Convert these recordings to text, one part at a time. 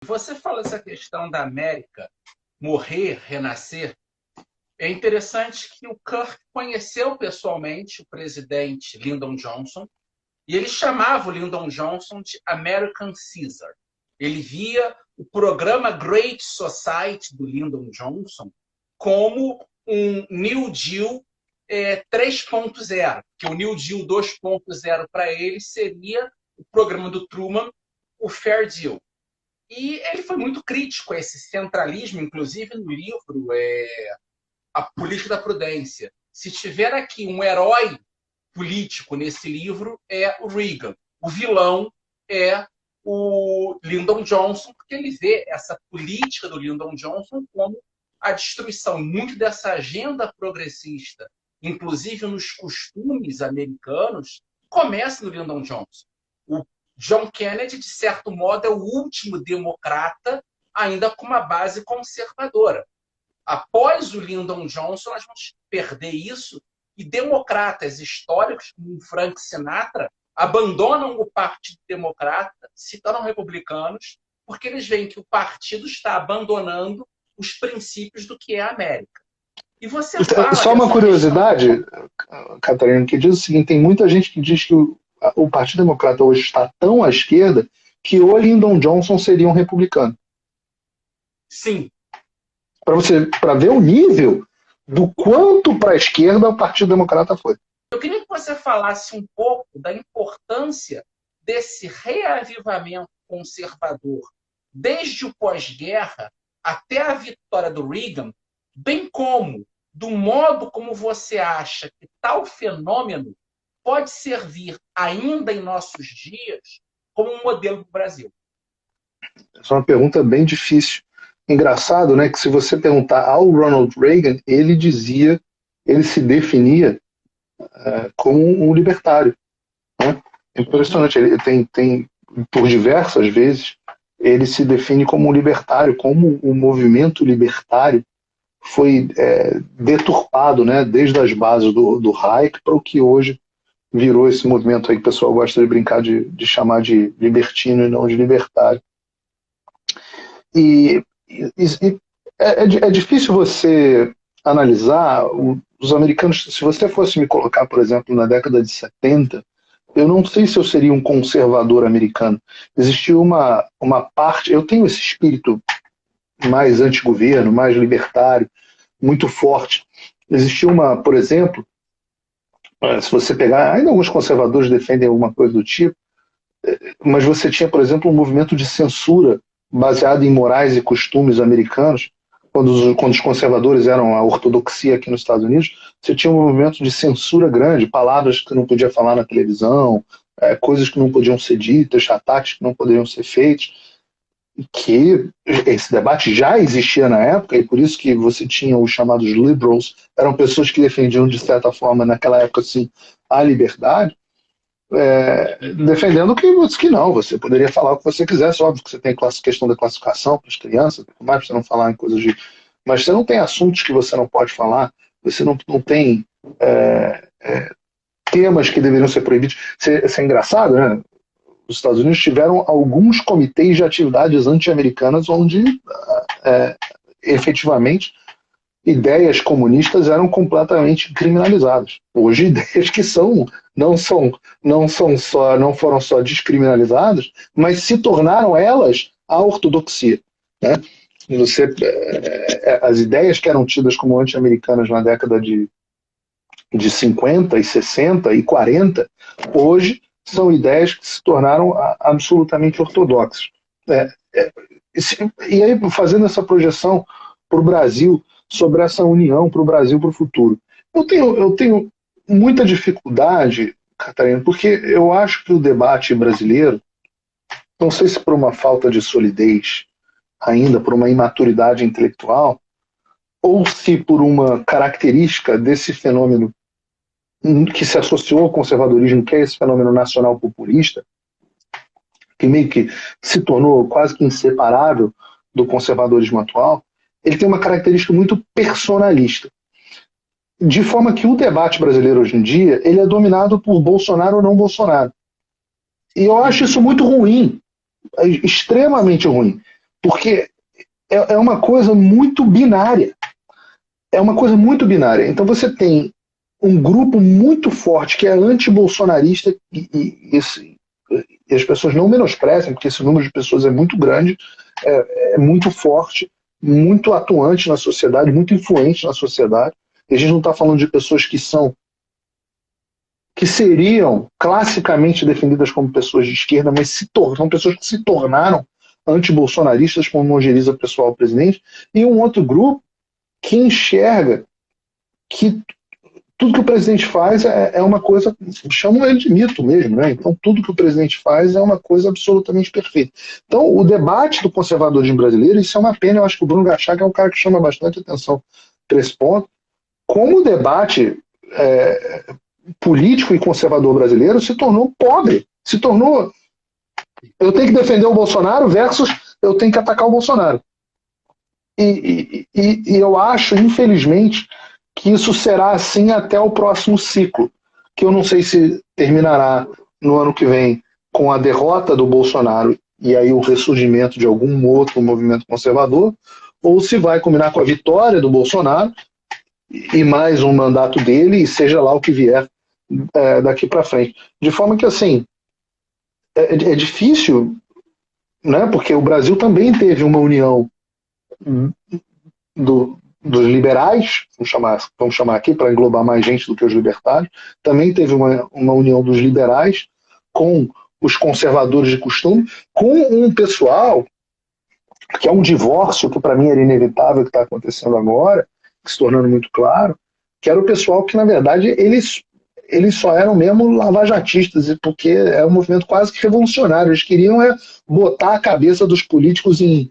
Você fala essa questão da América morrer, renascer. É interessante que o Kirk conheceu pessoalmente o presidente Lyndon Johnson e ele chamava o Lyndon Johnson de American Caesar. Ele via o programa Great Society do Lyndon Johnson como um New Deal 3.0, que o New Deal 2.0 para ele seria o programa do Truman, o Fair Deal. E ele foi muito crítico a esse centralismo, inclusive no livro A Política da Prudência. Se tiver aqui um herói político nesse livro, é o Reagan. O vilão é o Lyndon Johnson, porque ele vê essa política do Lyndon Johnson como a destruição muito dessa agenda progressista, inclusive nos costumes americanos, começa no Lyndon Johnson. O John Kennedy, de certo modo, é o último democrata, ainda com uma base conservadora. Após o Lyndon Johnson, nós vamos perder isso e democratas históricos, como Frank Sinatra, abandonam o Partido Democrata, se tornam republicanos, porque eles veem que o partido está abandonando os princípios do que é a América. E você fala Só uma curiosidade, Catarina, que diz o seguinte: tem muita gente que diz que o Partido Democrata hoje está tão à esquerda que o Lyndon Johnson seria um republicano. Sim. Para ver o nível do quanto para a esquerda o Partido Democrata foi. Eu queria que você falasse um pouco da importância desse reavivamento conservador, desde o pós-guerra até a vitória do Reagan, bem como do modo como você acha que tal fenômeno pode servir ainda em nossos dias como um modelo do Brasil. Essa é uma pergunta bem difícil. Engraçado, né, que se você perguntar ao Ronald Reagan, ele se definia como um libertário. Né? Impressionante. Ele tem, por diversas vezes, ele se define como um libertário, como o movimento libertário foi deturpado, né, desde as bases do Hayek para o que hoje virou esse movimento aí que o pessoal gosta de brincar de chamar de libertino e não de libertário. E é difícil você analisar os americanos. Se você fosse me colocar, por exemplo, na década de 70, eu não sei se eu seria um conservador americano. Existia uma parte. Eu tenho esse espírito mais antigoverno, mais libertário, muito forte. Existia por exemplo, se você pegar, ainda alguns conservadores defendem alguma coisa do tipo, mas você tinha, por exemplo, um movimento de censura baseado em morais e costumes americanos. Quando os conservadores eram a ortodoxia aqui nos Estados Unidos, você tinha um movimento de censura grande, palavras que não podia falar na televisão, coisas que não podiam ser ditas, ataques que não poderiam ser feitos, que esse debate já existia na época, e por isso que você tinha os chamados liberals, eram pessoas que defendiam, de certa forma, naquela época, assim, a liberdade, defendendo que não, você poderia falar o que você quisesse, óbvio que você tem questão da classificação para as crianças, mais para você não falar em coisas de... Mas você não tem assuntos que você não pode falar, você não tem temas que deveriam ser proibidos. Isso é engraçado, né? Os Estados Unidos tiveram alguns comitês de atividades anti-americanas onde, efetivamente, ideias comunistas eram completamente criminalizadas. Hoje, ideias que não foram só descriminalizadas, mas se tornaram elas a ortodoxia. Né? As ideias que eram tidas como anti-americanas na década de 50 e 60 e 40, hoje são ideias que se tornaram absolutamente ortodoxas. E aí, fazendo essa projeção para o Brasil, sobre essa união para o Brasil, para o futuro. Eu tenho muita dificuldade, Catarina, porque eu acho que o debate brasileiro, não sei se por uma falta de solidez, ainda por uma imaturidade intelectual, ou se por uma característica desse fenômeno que se associou ao conservadorismo, que é esse fenômeno nacional populista, que meio que se tornou quase que inseparável do conservadorismo atual, ele tem uma característica muito personalista. De forma que o debate brasileiro hoje em dia, ele é dominado por Bolsonaro ou não Bolsonaro. E eu acho isso muito ruim, extremamente ruim. Porque é uma coisa muito binária. É uma coisa muito binária. Então você tem um grupo muito forte que é anti-bolsonarista e as pessoas não menosprezam, porque esse número de pessoas é muito grande, é muito forte, muito atuante na sociedade, muito influente na sociedade. E a gente não está falando de pessoas que seriam classicamente definidas como pessoas de esquerda, mas são pessoas que se tornaram anti-bolsonaristas, como ongeriza o pessoal presidente, e um outro grupo que enxerga que tudo que o presidente faz é uma coisa, chamam ele de mito mesmo, né? Então tudo que o presidente faz é uma coisa absolutamente perfeita. Então o debate do conservadorismo brasileiro, isso é uma pena, eu acho que o Bruno Gachag é um cara que chama bastante atenção para esse ponto, como o debate político e conservador brasileiro se tornou pobre, se tornou eu tenho que defender o Bolsonaro versus eu tenho que atacar o Bolsonaro. E eu acho, infelizmente, que isso será assim até o próximo ciclo, que eu não sei se terminará no ano que vem com a derrota do Bolsonaro e aí o ressurgimento de algum outro movimento conservador, ou se vai combinar com a vitória do Bolsonaro e mais um mandato dele, e seja lá o que vier daqui para frente. De forma que, assim, é difícil, né, porque o Brasil também teve uma união dos liberais, vamos chamar aqui para englobar mais gente do que os libertários, também teve uma união dos liberais com os conservadores de costume, com um pessoal que é um divórcio que para mim era inevitável que está acontecendo agora, se tornando muito claro, que era o pessoal que, na verdade, eles só eram mesmo lavajatistas, porque é um movimento quase que revolucionário. Eles queriam botar a cabeça dos políticos em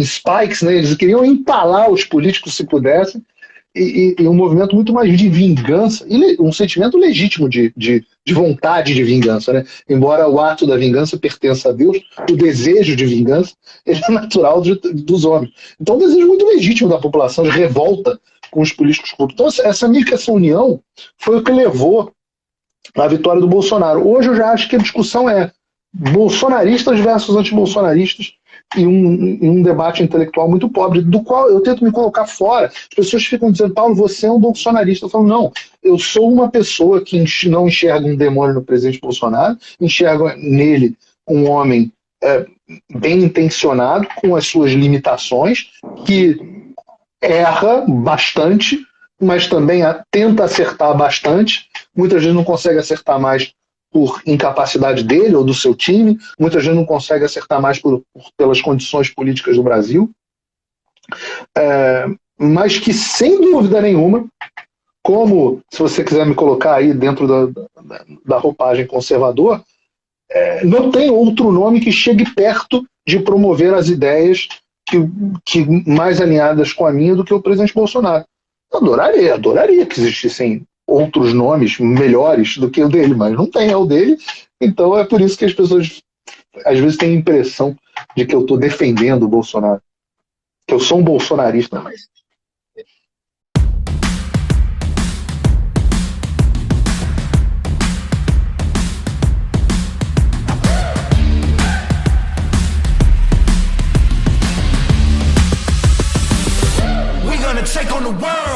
spikes, né? Eles queriam empalar os políticos se pudessem, e um movimento muito mais de vingança, e um sentimento legítimo de vontade de vingança, né? Embora o ato da vingança pertença a Deus, o desejo de vingança ele é natural dos homens. Então, um desejo muito legítimo da população, de revolta com os políticos corruptos. Então, essa união foi o que levou à vitória do Bolsonaro. Hoje eu já acho que a discussão é bolsonaristas versus antibolsonaristas, e um debate intelectual muito pobre, do qual eu tento me colocar fora. As pessoas ficam dizendo, Paulo, você é um bolsonarista. Eu falo, não, eu sou uma pessoa que não enxerga um demônio no presidente Bolsonaro, enxerga nele um homem bem intencionado, com as suas limitações, que erra bastante, mas também tenta acertar bastante. Muitas vezes não consegue acertar mais por incapacidade dele ou do seu time, muitas vezes não consegue acertar mais pelas condições políticas do Brasil, mas que, sem dúvida nenhuma, como, se você quiser me colocar aí dentro da roupagem conservador, não tem outro nome que chegue perto de promover as ideias que mais alinhadas com a minha do que o presidente Bolsonaro. Eu adoraria que existissem outros nomes melhores do que o dele, mas não tem, é o dele. Então é por isso que as pessoas às vezes têm a impressão de que eu estou defendendo o Bolsonaro, que eu sou um bolsonarista. We're gonna take on the world.